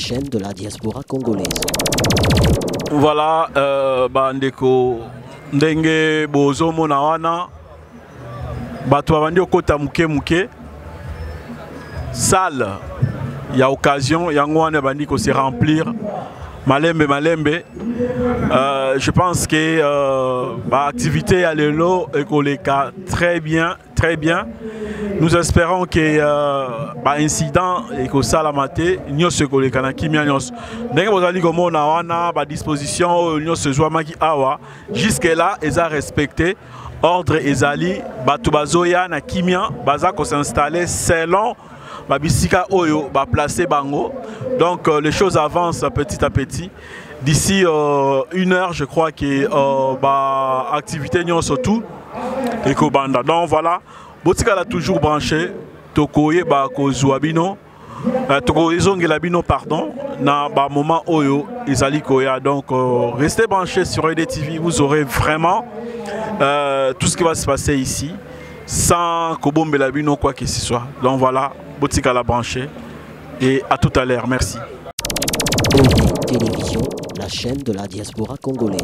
chaîne de la diaspora congolaise. Voilà, bandeko ndenge bozo mona wana bato bandi okota muke muke salle ya occasion yango wana bandi ko se remplir malembe. Je pense que l'activité à l'élo est très bien. Nous espérons que l'incident est que ça la maté nous se koleka na kimia nyos ndenge bozali komona wana ba disposition nous se joa maki awa jusque là ils ont respecté ordre ezali bato bazoya na kimia baza ko s'installer selon babisika oyo ba placer bango. Donc les choses avancent petit à petit. D'ici 1 heure, je crois que activité n'y surtout et Kobanda. Donc voilà, Botika l'a toujours branché. Tokoye ba kozouabino, Tokoyezongelabino pardon. Na ba moment oyo ezali koya. Donc restez branchés sur EDTV. Vous aurez vraiment tout ce qui va se passer ici sans Kobombelabino quoi que ce soit. Donc voilà, Botika l'a branché et à tout à l'heure. Merci. Télévision, la chaîne de la diaspora congolaise.